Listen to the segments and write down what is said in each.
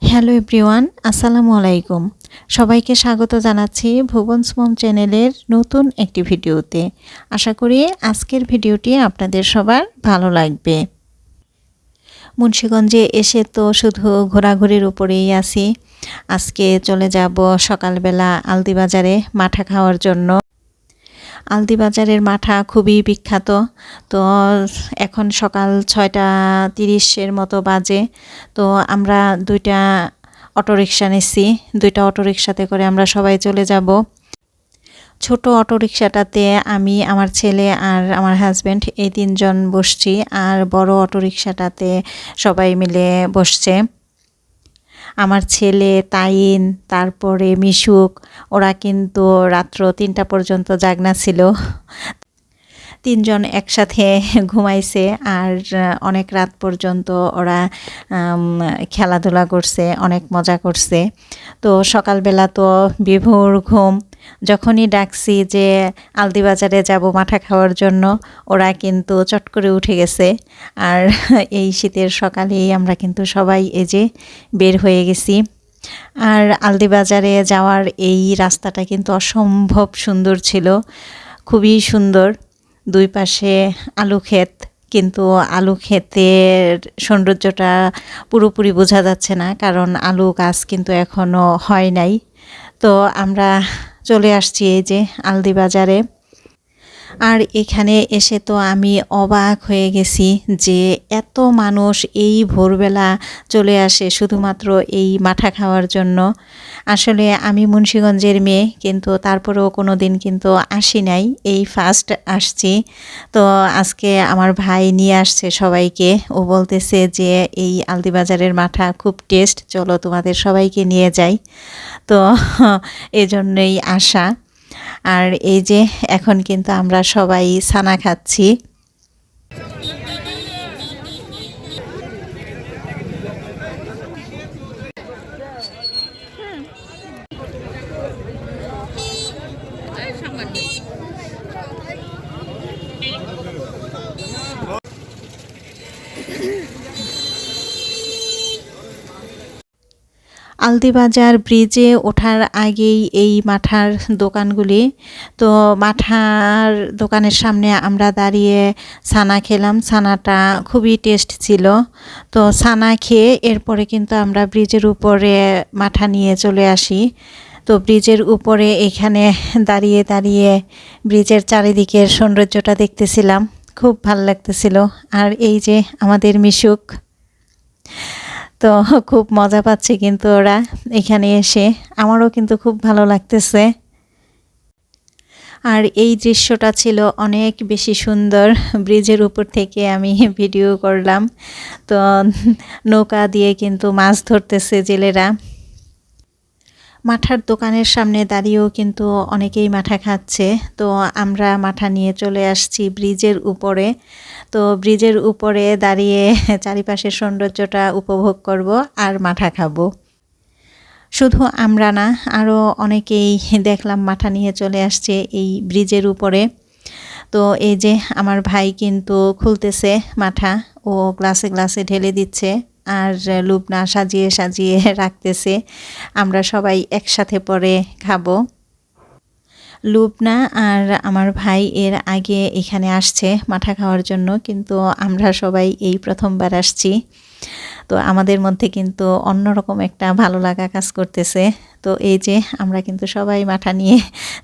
Hello everyone, আসসালামু আলাইকুম। সবাইকে স্বাগত জানাচ্ছি ভুবনস মম চ্যানেলের নতুন একটি ভিডিওতে। আশা করি আজকের ভিডিওটি আপনাদের সবার ভালো লাগবে। মুন্সিগঞ্জে এসে তো শুধু ঘোরাঘুরির উপরেই আছি। আজকে চলে যাব সকালবেলা আলদিবাজারে মাঠা খাওয়ার জন্য। আলদিবাজারের মাঠা খুবই বিখ্যাত। তো এখন সকাল 6:30 মতো বাজে। তো আমরা দুইটা অটোরিকশা নিচ্ছি। দুইটা অটোরিকশাতে করে আমরা সবাই চলে যাব। ছোট অটোরিকশাটাতে আমি, আমার ছেলে আর আমার হাজব্যান্ড এই তিনজন বসছি, আর বড় অটোরিকশাটাতে সবাই মিলে বসছে। আমার ছেলে, তাইন, তারপরে মিশুক, ওরা কিন্তু রাত্র 3টা পর্যন্ত জাগনা ছিল। তিনজন একসাথে ঘুমাইছে আর অনেক রাত পর্যন্ত ওরা খেলাধুলা করছে, অনেক মজা করছে। তো সকালবেলা তো বিভোর ঘুম। যখনই ডাকছি যে আলদিবাজারে যাব মাঠা খাওয়ার জন্য, ওরা কিন্তু চট করে উঠে গেছে। আর এই শীতের সকালেই আমরা কিন্তু সবাই এই যে বের হয়ে গেছি। আর আলদিবাজারে যাওয়ার এই রাস্তাটা কিন্তু অসম্ভব সুন্দর ছিল, খুবই সুন্দর। দুই পাশে আলু ক্ষেত, কিন্তু আলু ক্ষেতের সৌন্দর্যটা পুরোপুরি বোঝা যাচ্ছে না, কারণ আলু গাছ কিন্তু এখনও হয় নাই। তো আমরা চলে আসছি এই যে আলদিবাজারে। আর এখানে এসে তো আমি অবাক হয়ে গেছি যে এত মানুষ এই ভোরবেলা চলে আসে শুধুমাত্র এই মাঠা খাওয়ার জন্য। আসলে আমি মুন্সিগঞ্জের মেয়ে, কিন্তু তারপরেও কোনো দিন কিন্তু আসি নাই, এই ফার্স্ট আসছি। তো আজকে আমার ভাই নিয়ে আসছে সবাইকে। ও বলতেছে যে এই আলদিবাজারের মাঠা খুব টেস্ট, চলো তোমাদের সবাইকে নিয়ে যাই। তো এজন্যই আসা। আর এই যে এখন কিন্তু আমরা সবাই ছানা খাচ্ছি। আলদিবাজার ব্রিজে ওঠার আগেই এই মাঠার দোকানগুলি। তো মাঠার দোকানের সামনে আমরা দাঁড়িয়ে ছানা খেলাম। ছানাটা খুবই টেস্ট ছিল। তো ছানা খেয়ে এরপরে কিন্তু আমরা ব্রিজের উপরে মাঠা নিয়ে চলে আসি। তো ব্রিজের উপরে এখানে দাঁড়িয়ে দাঁড়িয়ে ব্রিজের চারিদিকের সৌন্দর্যটা দেখতেছিলাম, খুব ভালো লাগতেছিল। আর এই যে আমাদের মিশুক, তো খুব মজা পাচ্ছে কিন্তু ওরা এখানে এসে। আমারও কিন্তু খুব ভালো লাগতেছে। আর এই দৃশ্যটা ছিল অনেক বেশি সুন্দর। ব্রিজের উপর থেকে আমি ভিডিও করলাম। তো নৌকা দিয়ে কিন্তু মাছ ধরতেছে জেলেরা। মাঠার দোকানের সামনে দাঁড়িয়েও কিন্তু অনেকেই মাঠা খাচ্ছে। তো আমরা মাঠা নিয়ে চলে আসছি ব্রিজের উপরে। তো ব্রিজের উপরে দাঁড়িয়ে চারিপাশের সৌন্দর্যটা উপভোগ করব আর মাঠা খাবো। শুধু আমরা না, আরও অনেকেই দেখলাম মাঠা নিয়ে চলে আসছে এই ব্রিজের উপরে। তো এই যে আমার ভাই কিন্তু খুলতেছে মাঠা, ও গ্লাসে গ্লাসে ঢেলে দিচ্ছে আর লুবনা সাজিয়ে সাজিয়ে রাখতেছে। আমরা সবাই একসাথে পরে খাবো। লুবনা আর আমার ভাই এর আগে এখানে আসছে মাঠা খাওয়ার জন্য, কিন্তু আমরা সবাই এই প্রথমবার আসছি। তো আমাদের মধ্যে কিন্তু অন্যরকম একটা ভালো লাগা কাজ করতেছে। তো এই যে আমরা কিন্তু সবাই মাঠা নিয়ে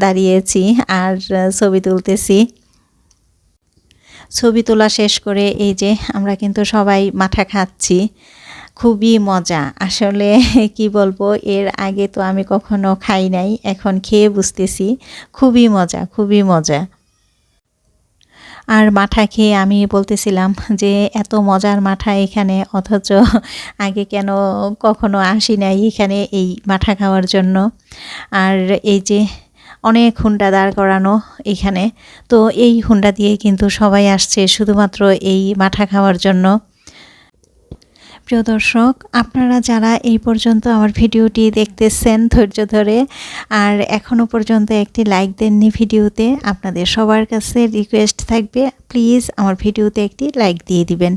দাঁড়িয়েছি আর ছবি তুলতেছি। ছবি তোলা শেষ করে এই যে আমরা কিন্তু সবাই মাঠা খাচ্ছি। খুবই মজা, আসলে কি বলবো, এর আগে তো আমি কখনো খাই নাই, এখন খেয়ে বুঝতেছি খুবই মজা, খুবই মজা। আর মাঠা খেয়ে আমি বলতেছিলাম যে এত মজার মাঠা এখানে, অথচ আগে কেন কখনো আসি নাই এখানে এই মাঠা খাওয়ার জন্য। আর এই যে অনেক হুন্ডা দাঁড় করানো এখানে। তো এই হুন্ডা দিয়ে কিন্তু সবাই আসছে শুধুমাত্র এই মাঠা খাওয়ার জন্য। প্রিয় দর্শক, আপনারা যারা এই পর্যন্ত আমার ভিডিওটি দেখতেছেন ধৈর্য ধরে আর এখনও পর্যন্ত একটি লাইক দেননি ভিডিওতে, আপনাদের সবার কাছে রিকোয়েস্ট থাকবে প্লিজ আমার ভিডিওতে একটি লাইক দিয়ে দিবেন।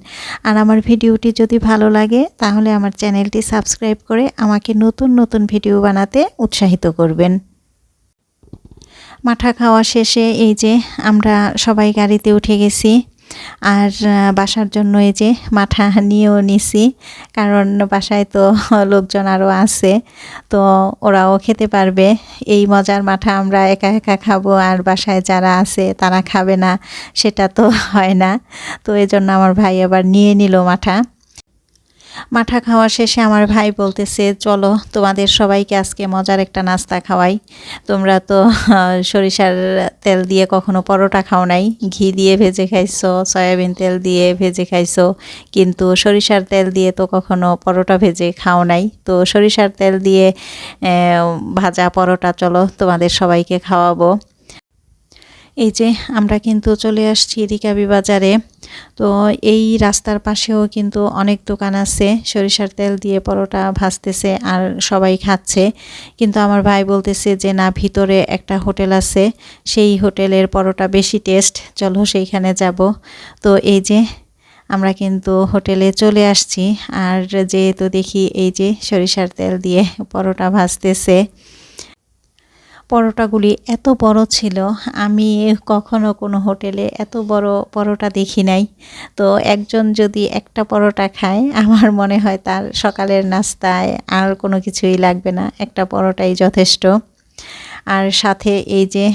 আর আমার ভিডিওটি যদি ভালো লাগে তাহলে আমার চ্যানেলটি সাবস্ক্রাইব করে আমাকে নতুন নতুন ভিডিও বানাতে উৎসাহিত করবেন। মাঠা খাওয়া শেষে এই যে আমরা সবাই গাড়িতে উঠে গেছি আর বাসার জন্য এই যে মাঠা নিয়েও নিছি, কারণ বাসায় তো লোকজন আরও আছে, তো ওরাও খেতে পারবে। এই মজার মাঠা আমরা একা একা খাবো আর বাসায় যারা আছে তারা খাবে না, সেটা তো হয় না। তো এই জন্য আমার ভাই আবার নিয়ে নিল মাঠা। মাঠা খাওয়া শেষে আমার ভাই বলতেছে, চলো তোমাদের সবাইকে আজকে মজার একটা নাস্তা খাওয়াই। তোমরা তো সরিষার তেল দিয়ে কখনো পরোটা খাও নাই, ঘি দিয়ে ভেজে খাইছো, সয়াবিন তেল দিয়ে ভেজে খাইছো, কিন্তু সরিষার তেল দিয়ে তো কখনো পরোটা ভেজে খাও নাই। তো সরিষার তেল দিয়ে ভাজা পরোটা চলো তোমাদের সবাইকে খাওয়াবো। এই যে আমরা কিন্তু চলে আসছি রিকাবি বাজারে। তো এই রাস্তার পাশেও কিন্তু অনেক দোকান আছে, সরিষার তেল দিয়ে পরোটা ভাজতেছে আর সবাই খাচ্ছে। কিন্তু আমার ভাই বলতেছে যে না, ভিতরে একটা হোটেল আছে, সেই হোটেলের পরোটা বেশি টেস্ট, চলো সেইখানে যাব। তো এই যে আমরা কিন্তু হোটেলে চলে আসছি আর যেহেতু দেখি এই যে সরিষার তেল দিয়ে পরোটা ভাজতেছে। পরোটাগুলি এত বড় ছিল, আমি কখনো কোনো হোটেলে এত বড় পরোটা দেখি নাই। তো একজন যদি একটা পরোটা খায়, আমার মনে হয় তার সকালের নাস্তায় আর কোনো কিছুই লাগবে না, একটা পরোটাই যথেষ্ট। আর সাথে এই যে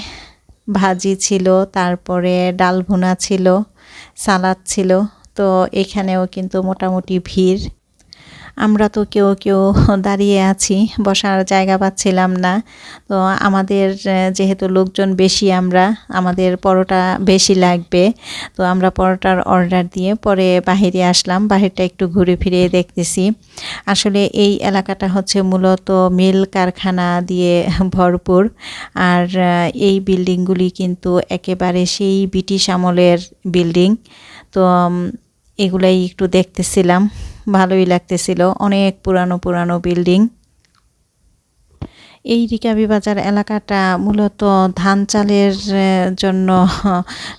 ভাজি ছিল, তারপরে ডাল ভুনা ছিল, সালাদ ছিল। তো এখানেও কিন্তু মোটামুটি ভিড়। আমরা তো কেউ কেউ দাঁড়িয়ে আছি, বসার জায়গা পাচ্ছিলাম না। তো আমাদের যেহেতু লোকজন বেশি, আমাদের পরোটা বেশি লাগবে, তো আমরা পরোটার অর্ডার দিয়ে পরে বাহিরে আসলাম। বাহিরটা একটু ঘুরে ফিরে দেখতেছি। আসলে এই এলাকাটা হচ্ছে মূলত মিল কারখানা দিয়ে ভরপুর। আর এই বিল্ডিংগুলি কিন্তু একেবারে সেই ব্রিটিশ আমলের বিল্ডিং। তো এগুলাই একটু দেখতেছিলাম, ভালোই লাগতেছিল, অনেক পুরানো পুরানো বিল্ডিং। এই রিকাবি বাজার এলাকাটা মূলত ধান চালের জন্য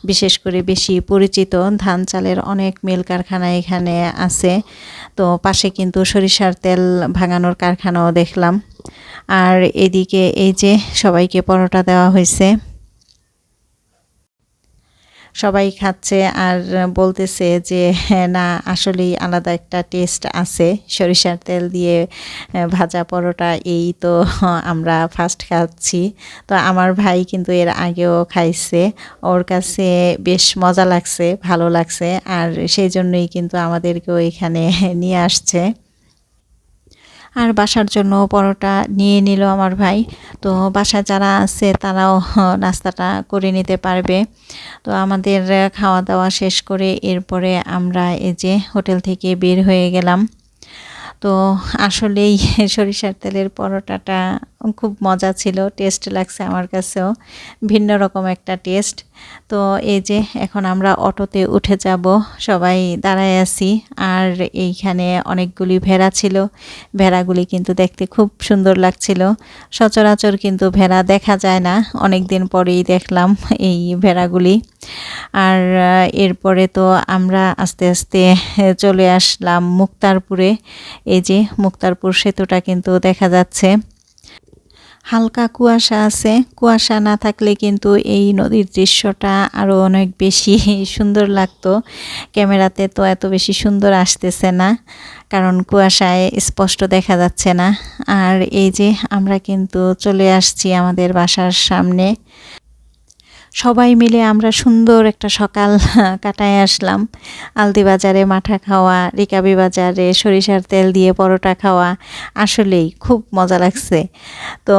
বিশেষ করে বেশি পরিচিত। ধান চালের অনেক মিল কারখানা এখানে আছে। তো পাশে কিন্তু সরিষার তেল ভাঙানোর কারখানাও দেখলাম। আর এদিকে এই যে সবাইকে পরোটা দেওয়া হয়েছে, সবাই খাচ্ছে আর বলতেছে যে না, আসলেই আলাদা একটা টেস্ট আছে সরিষার তেল দিয়ে ভাজা পরোটা, এই তো আমরা ফার্স্ট খাচ্ছি। তো আমার ভাই কিন্তু এর আগেও খাইছে, ওর কাছে বেশ মজা লাগছে, ভালো লাগছে, আর সেই জন্যই কিন্তু আমাদেরকেও এখানে নিয়ে আসছে। আর বাসার জন্য পরোটা নিয়ে নিল আমার ভাই। তো বাসায় যারা আছে তারাও নাস্তাটা করে নিতে পারবে। তো আমাদের খাওয়া দাওয়া শেষ করে এরপরে আমরা এই যে হোটেল থেকে বের হয়ে গেলাম। তো আসলেই সরিষার তেলের পরোটাটা খুব মজা ছিল, টেস্ট লাগছে আমার কাছেও, ভিন্ন রকম একটা টেস্ট। তো এই যে এখন আমরা অটোতে উঠে যাব, সবাই দাঁড়ায় আছি। আর এইখানে অনেকগুলি ভেড়া ছিল, ভেড়াগুলি কিন্তু দেখতে খুব সুন্দর লাগছিল। সচরাচর কিন্তু ভেড়া দেখা যায় না, অনেক দিন পরেই দেখলাম এই ভেড়াগুলি। আর এরপরে তো আমরা আস্তে আস্তে চলে আসলাম মুক্তারপুরে। এই যে মুক্তারপুর সেতুটা কিন্তু দেখা যাচ্ছে। হালকা কুয়াশা আছে, কুয়াশা না থাকলে কিন্তু এই নদীর দৃশ্যটা আরও অনেক বেশি সুন্দর লাগতো। ক্যামেরাতে তো এত বেশি সুন্দর আসতেছে না, কারণ কুয়াশায় স্পষ্ট দেখা যাচ্ছে না। আর এই যে আমরা কিন্তু চলে আসছি আমাদের বাসার সামনে। সবাই মিলে আমরা সুন্দর একটা সকাল কাটায় আসলাম। আলদি বাজারে মাঠা খাওয়া, রিকাবি বাজারে সরিষার তেল দিয়ে পরোটা খাওয়া, আসলেই খুব মজা লাগছে। তো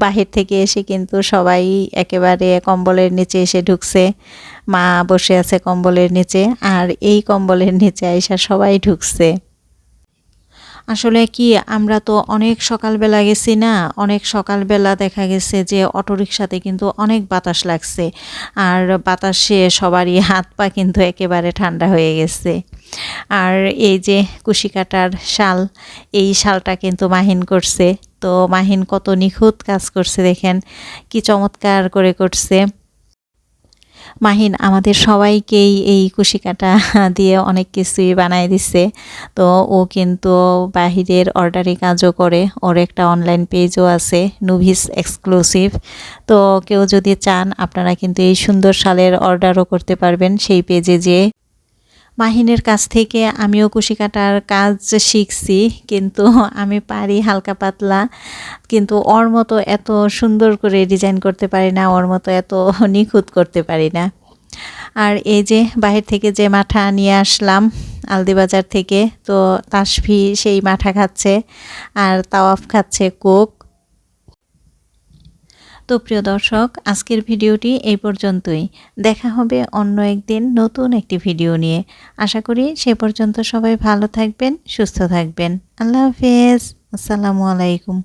বাহির থেকে এসে কিন্তু সবাই একেবারে কম্বলের নিচে এসে ঢুকছে। মা বসে আছে কম্বলের নিচে, আর এই কম্বলের নিচে আইসা সবাই ঢুকছে। আসলে কি আমরা তো অনেক সকালবেলা গেছি না, অনেক সকালবেলা দেখা গেছে যে অটোরিকশাতে কিন্তু অনেক বাতাস লাগছে। আর বাতাসে সবারই হাত পা কিন্তু একেবারে ঠান্ডা হয়ে গেছে। আর এই যে কুশি কাটার শাল, এই শালটা কিন্তু মাহিন করছে। তো মাহিন কত নিখুঁত কাজ করছে দেখেন, কি চমৎকার করে করছে। মাহিন আমাদের সবাইকেই এই কুশি কাটা দিয়ে অনেক কিছুই বানায় দিছে। তো ও কিন্তু বাহিরের অর্ডারি কাজও করে, ওর একটা অনলাইন পেজও আছে নুভিস এক্সক্লুসিভ। তো কেউ যদি চান আপনারা কিন্তু এই সুন্দর শালের অর্ডারও করতে পারবেন সেই পেজে যেয়ে। মাহিনের কাছ থেকে আমিও কুশি কাটার কাজ শিখছি, কিন্তু আমি পারি হালকা পাতলা, কিন্তু ওর মতো এত সুন্দর করে ডিজাইন করতে পারি না, ওর মতো এত নিখুঁত করতে পারি না। আর এই যে বাহির থেকে যে মাঠা নিয়ে আসলাম আলদিবাজার থেকে, তো তাসফি সেই মাঠা খাচ্ছে আর তাওয়াফ খাচ্ছে কোক। তো প্রিয় দর্শক, আজকের ভিডিওটি এই পর্যন্তই। দেখা হবে অন্য একদিন নতুন একটি ভিডিও নিয়ে। আশা করি সে পর্যন্ত সবাই ভালো থাকবেন, সুস্থ থাকবেন। আল্লাহ হাফেজ। আসসালামু আলাইকুম।